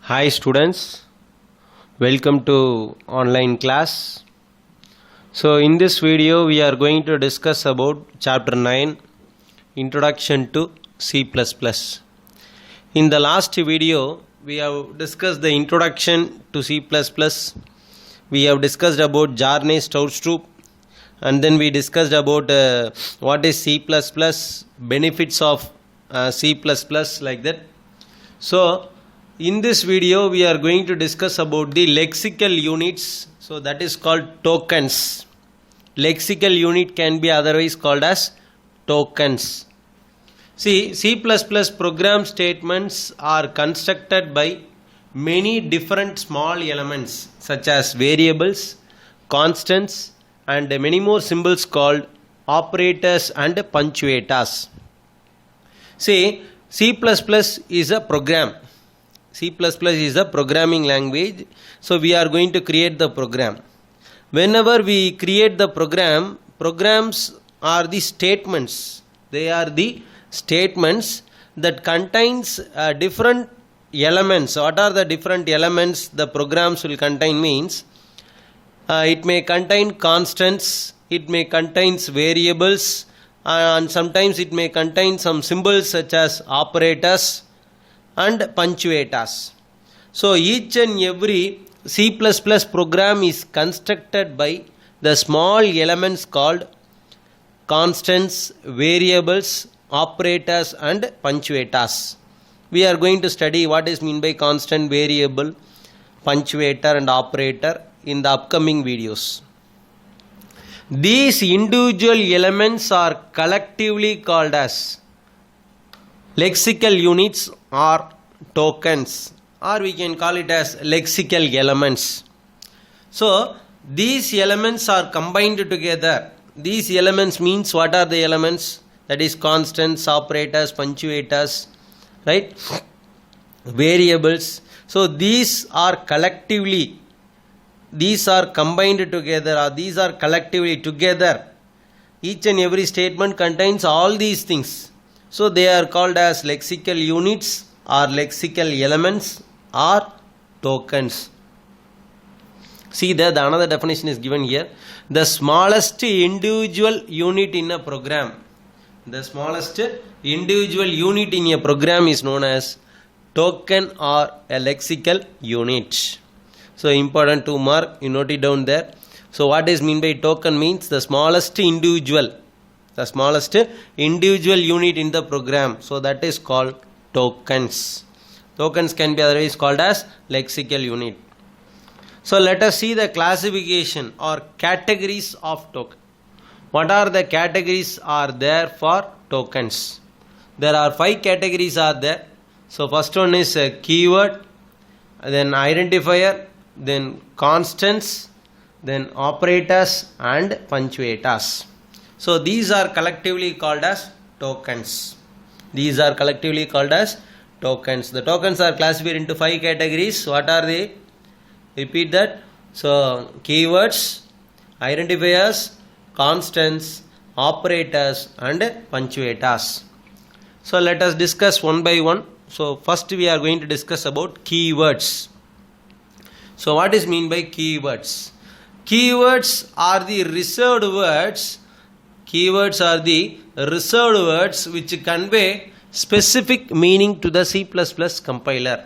Hi students, welcome to online class. So in this video we are going to discuss about chapter 9, Introduction to C++. In the last video we have discussed the introduction to C++. We have discussed about Jarnay-Stroustrup, and then we discussed about what is C++, benefits of C++, like that. So in this video we are going to discuss about the lexical units. So that is called tokens. Lexical unit can be otherwise called as tokens. See, C++ program statements are constructed by many different small elements such as variables, constants, and many more symbols called operators and punctuators. See, C++ is a program. C++ is a programming language. So we are going to create the program. Whenever we create the program, programs are the statements. They are the statements that contains different elements. What are the different elements the programs will contain means? It may contain constants, it may contain variables, and sometimes it may contain some symbols such as operators and punctuators. So each and every C++ program is constructed by the small elements called constants, variables, operators and punctuators. We are going to study what is meant by constant, variable, punctuator and operator in the upcoming videos. These individual elements are collectively called as lexical units or tokens, or we can call it as lexical elements. So these elements are combined together. These elements means what are the elements? That is constants, operators, punctuators, right? Variables. So these are collectively, these are combined together, or these are collectively together. Each and every statement contains all these things. So they are called as lexical units or lexical elements or tokens. See there, the another definition is given here. The smallest individual unit in a program. The smallest individual unit in a program is known as token or a lexical unit. So important to mark, you note it down there. So what is mean by token means the smallest individual. The smallest individual unit in the program. So that is called tokens. Tokens can be otherwise called as lexical unit. So let us see the classification or categories of token. What are the categories are there for tokens? There are 5 categories are there. So first one is a keyword, then identifier, then constants, then operators and punctuators. So these are collectively called as tokens. These are collectively called as tokens. The tokens are classified into 5 categories. What are they? Repeat that. So keywords, identifiers, constants, operators and punctuators. So let us discuss one by one. So first we are going to discuss about keywords. So what is mean by keywords? Keywords are the reserved words. Keywords are the reserved words which convey specific meaning to the C++ compiler.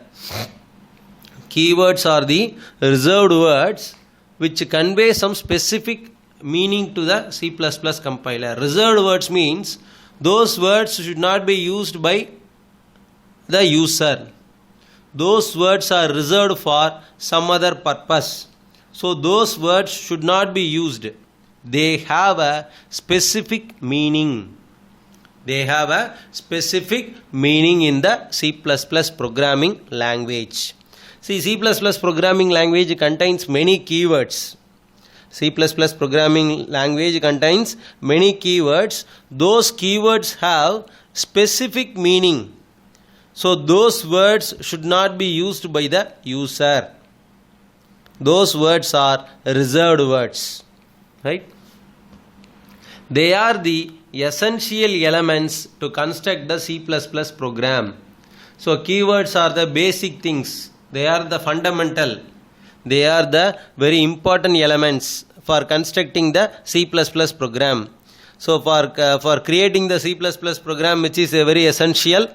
Keywords are the reserved words which convey some specific meaning to the C++ compiler. Reserved words means those words should not be used by the user. Those words are reserved for some other purpose. So those words should not be used. They have a specific meaning. They have a specific meaning in the C++ programming language. See, C++ programming language contains many keywords. C++ programming language contains many keywords. Those keywords have specific meaning. So those words should not be used by the user. Those words are reserved words. Right? They are the essential elements to construct the C++ program. So keywords are the basic things They are the fundamental. They are the very important elements for constructing the C++ program. So for creating the C++ program, which is a very essential,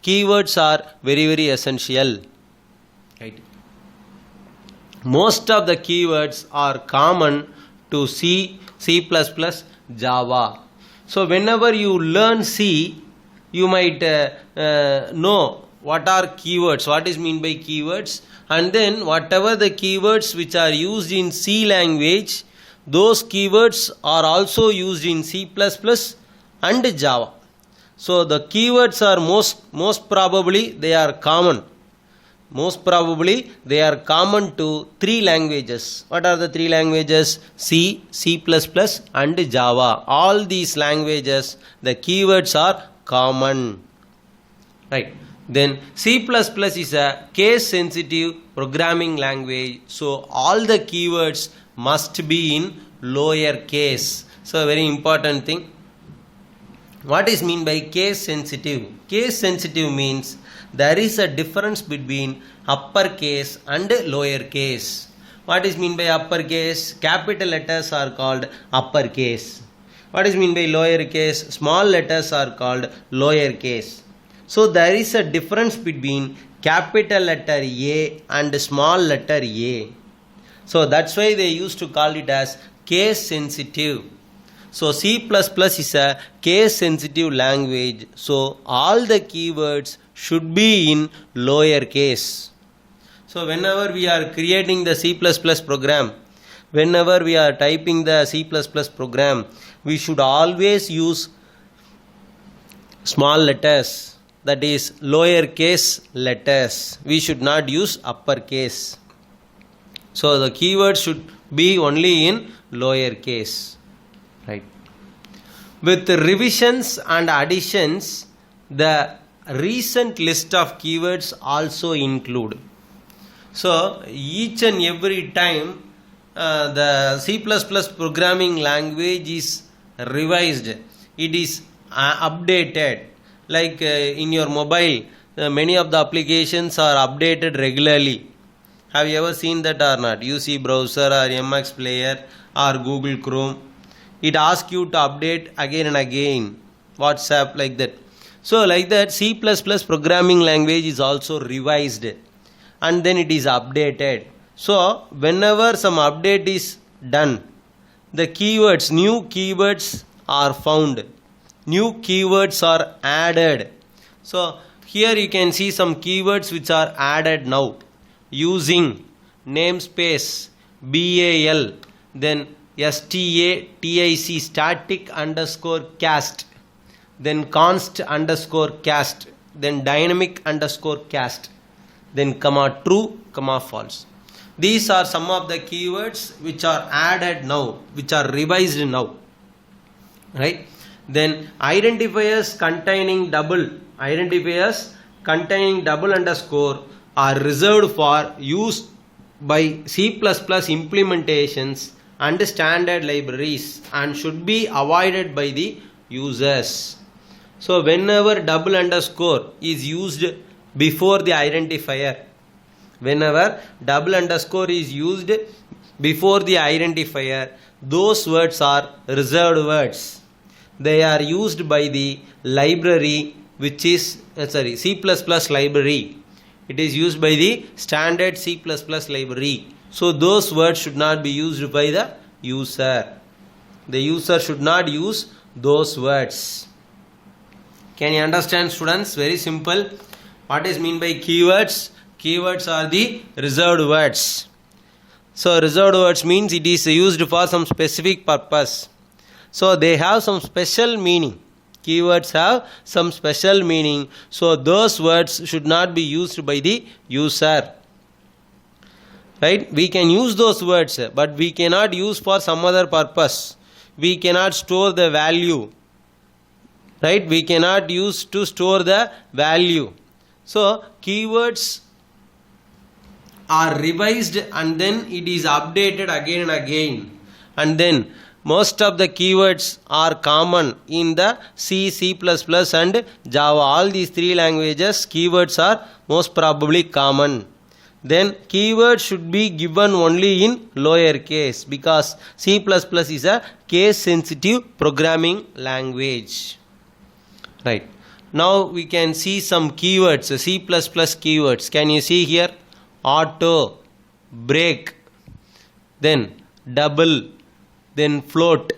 keywords are very essential. Right. Most of the keywords are common to C, C++, Java. So whenever you learn C, you might know what are keywords, what is mean by keywords, and then whatever the keywords which are used in C language, those keywords are also used in C++ and Java. So the keywords are most probably they are common. Most probably they are common to 3 languages. What are the 3 languages? C, C++ and Java. All these languages, the keywords are common. Right. Then C++ is a case sensitive programming language. So all the keywords must be in lower case. So very important thing. What is mean by case sensitive? Case sensitive means there is a difference between uppercase and lower case. What is mean by uppercase? Capital letters are called uppercase. What is mean by lower case? Small letters are called lower case. So there is a difference between capital letter A and small letter A. So that's why they used to call it as case sensitive. So C++ is a case sensitive language. So all the keywords should be in lower case. So whenever we are creating the C++ program, whenever we are typing the C++ program, we should always use small letters, that is lower case letters. We should not use uppercase. So the keywords should be only in lower case. Right. With revisions and additions, the recent list of keywords also include. So each and every time the C++ programming language is revised, it is updated. Like in your mobile, many of the applications are updated regularly. Have you ever seen that or not? UC browser or MX player or Google Chrome, it asks you to update again and again. WhatsApp, like that. So like that, C++ programming language is also revised and then it is updated. So whenever some update is done, the keywords, new keywords are found, new keywords are added. So here you can see some keywords which are added now. Using, namespace, BAL, then STATIC, static underscore cast, then const underscore cast, then dynamic underscore cast, then comma true, comma false. These are some of the keywords which are added now, which are revised now. Right. Then identifiers containing double underscore are reserved for use by C++ implementations and standard libraries and should be avoided by the users. So whenever double underscore is used before the identifier, whenever double underscore is used before the identifier, those words are reserved words. They are used by the library which is C++ library. It is used by the standard C++ library. So those words should not be used by the user. The user should not use those words. Can you understand, students? Very simple. What is mean by keywords? Keywords are the reserved words. So reserved words means it is used for some specific purpose. So they have some special meaning. Keywords have some special meaning. So those words should not be used by the user. Right? We can use those words, but we cannot use for some other purpose. We cannot store the value. Right? We cannot use to store the value. So keywords are revised and then it is updated again and again. And then most of the keywords are common in the C, C++ and Java. All these 3 languages, keywords are most probably common. then keyword should be given only in lower case, because C++ is a case sensitive programming language. Right. Now we can see some keywords, C++ keywords. Can you see here? Auto, break, then double, then float.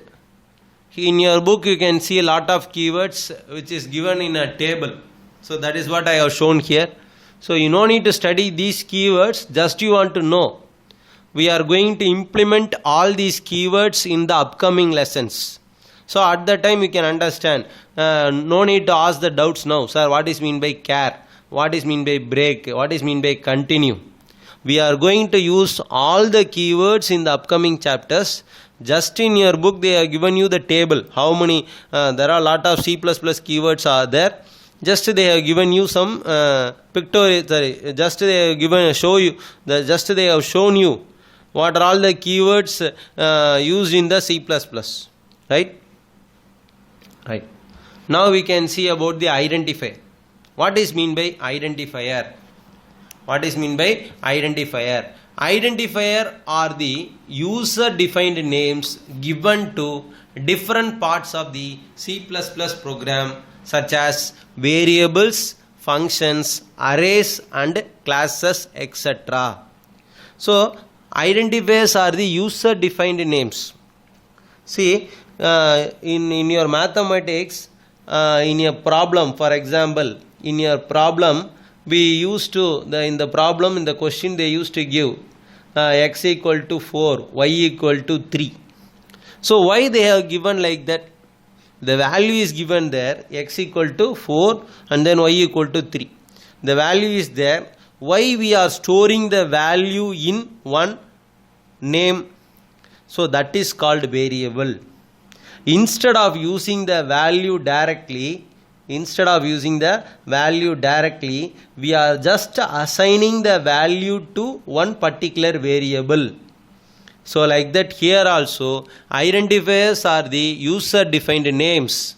In your book you can see a lot of keywords which is given in a table. So that is what I have shown here. So you no need to study these keywords, just you want to know. We are going to implement all these keywords in the upcoming lessons. So at that time you can understand. No need to ask the doubts now. Sir, what is mean by care? What is mean by break? What is mean by continue? We are going to use all the keywords in the upcoming chapters. Just in your book they have given you the table. How many? There are a lot of C++ keywords are there. Just they have given you some pictorial. Sorry, just they have given show you. Just they have shown you what are all the keywords used in the C++. Right. Right. Now we can see about the identifier. What is mean by identifier? What is mean by identifier? Identifier are the user defined names given to different parts of the C++ program, such as variables, functions, arrays and classes, etc. So identifiers are the user defined names. See, in your mathematics, in a problem, for example, in your problem we used to, in the question they used to give x equal to 4, y equal to 3. So why they have given like that? The value is given there, x equal to 4 and then y equal to 3. The value is there. Why we are storing the value in one name? So that is called variable. Instead of using the value directly, we are just assigning the value to one particular variable. So like that here also, identifiers are the user defined names.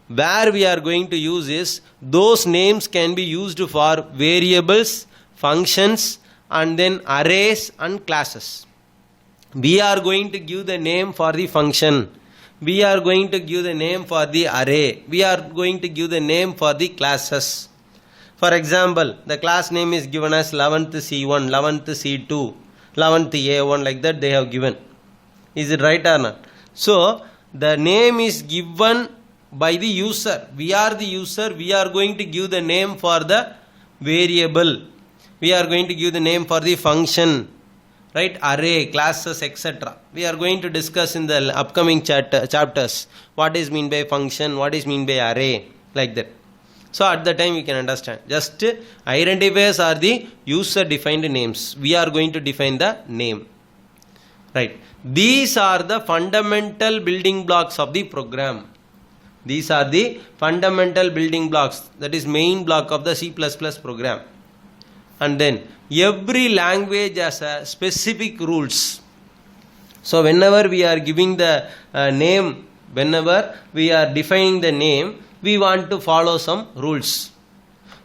Where we are going to use is, those names can be used for variables, functions and then arrays and classes. We are going to give the name for the function. We are going to give the name for the array. We are going to give the name for the classes. For example, the class name is given as 11th C1, 11th C2, 11th A1, like that they have given. Is it right or not? So the name is given by the user. We are the user. We are going to give the name for the variable. We are going to give the name for the function. Right, array, classes, etc. We are going to discuss in the upcoming chapters what is mean by function, what is mean by array, like that. So at the time you can understand. Just identifiers are the user defined names. We are going to define the name. Right. These are the fundamental building blocks of the program. These are the fundamental building blocks, that is main block of the C++ program. And then every language has a specific rules. So whenever we are giving the name, whenever we are defining the name, we want to follow some rules.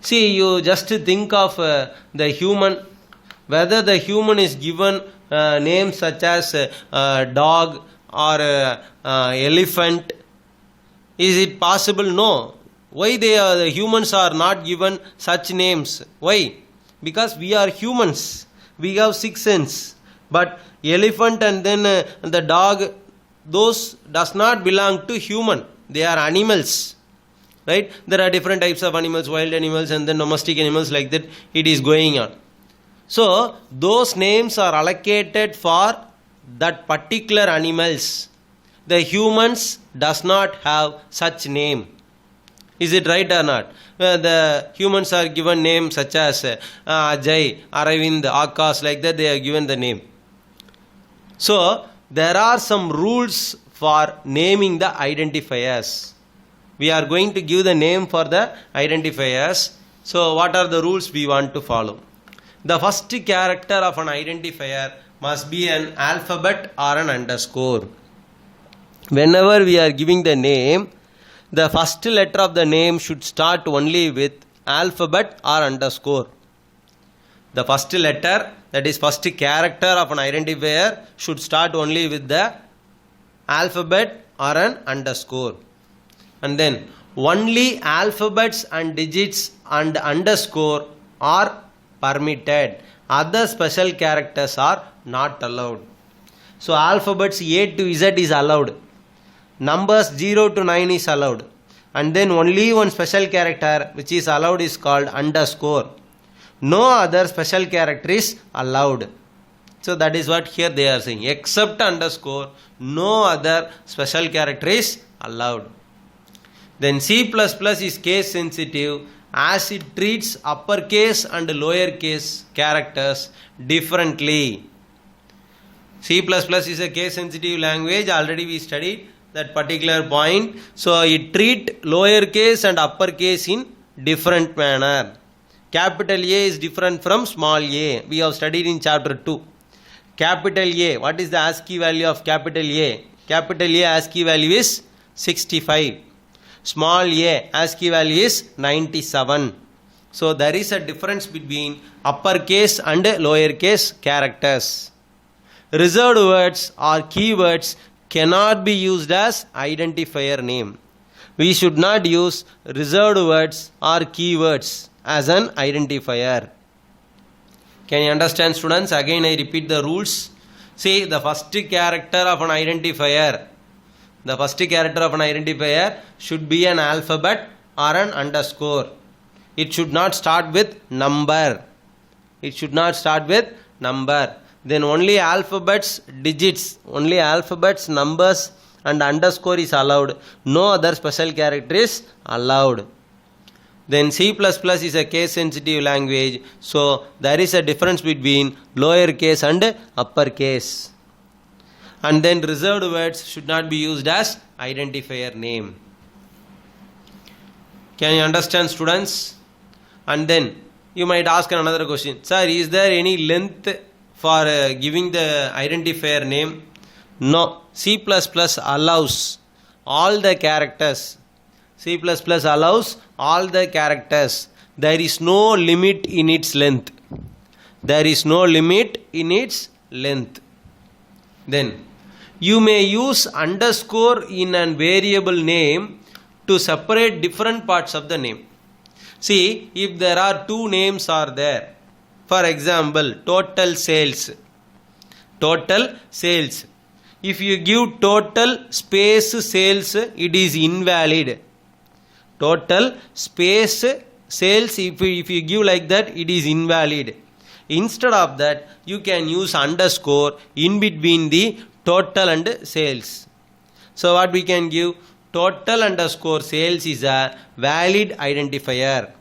See, you just think of the human, whether the human is given names such as dog or elephant. Is it possible? No. Why the humans are not given such names? Why? Because we are humans, we have 6 senses. But elephant and then the dog, those does not belong to human. They are animals. Right? There are different types of animals, wild animals and then domestic animals, like that it is going on. So those names are allocated for that particular animals. The humans does not have such name. Is it right or not? The humans are given names such as Ajay, Aravind, Akash, like that they are given the name. So there are some rules for naming the identifiers. We are going to give the name for the identifiers. So what are the rules we want to follow? The first character of an identifier must be an alphabet or an underscore. Whenever we are giving the name, the first letter of the name should start only with alphabet or underscore. the first letter, that is first character of an identifier should start only with the alphabet or an underscore. And then only alphabets and digits and underscore are permitted. Other special characters are not allowed. So alphabets A to Z is allowed. Numbers 0 to 9 is allowed. And then only one special character which is allowed is called underscore. No other special character is allowed. So that is what here they are saying. Except underscore, no other special character is allowed. Then C++ is case sensitive as it treats uppercase and lowercase characters differently. C++ is a case sensitive language. Already we studied that particular point. So it treat lowercase and uppercase in different manner. Capital A is different from small a. We have studied in chapter 2. Capital A, what is the ASCII value of capital A? Capital A ASCII value is 65. Small a ASCII value is 97. So there is a difference between uppercase and lowercase characters. Reserved words or keywords cannot be used as identifier name. We should not use reserved words or keywords as an identifier. Can you understand, students? Again I repeat the rules. See, the first character of an identifier, should be an alphabet or an underscore. It should not start with number. Then only alphabets, digits, numbers and underscore is allowed. No other special character is allowed. Then C++ is a case sensitive language. So there is a difference between lowercase and uppercase. And then reserved words should not be used as identifier name. Can you understand, students? And then you might ask another question. Sir, is there any length for giving the identifier name? No. C++ allows all the characters. There is no limit in its length. Then you may use underscore in a variable name to separate different parts of the name. See, if there are two names are there, for example, total sales. If you give total space sales, it is invalid. Total space sales, if you give like that, it is invalid. Instead of that, you can use underscore in between the total and sales. So what we can give? Total underscore sales is a valid identifier.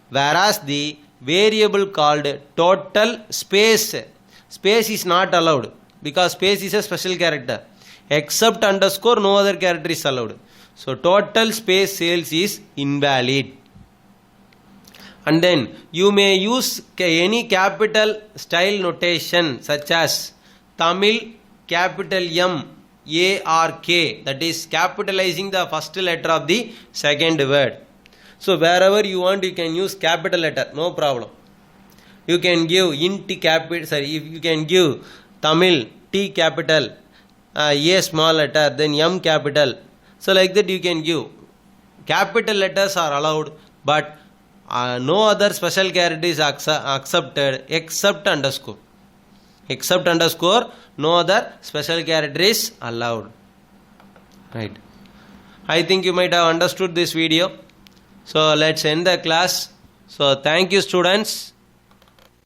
Whereas the variable called total space is not allowed, because space is a special character. Except underscore, no other character is allowed. So total space sales is invalid. And then you may use any capital style notation such as Tamil capital M A R K, that is capitalizing the first letter of the second word. So wherever you want, you can use capital letter, no problem. You can give you can give Tamil T capital, A small letter, then M capital. So like that you can give. Capital letters are allowed, but no other special character is accepted except underscore. No other special character is allowed. Right. I think you might have understood this video. So let's end the class. So thank you, students.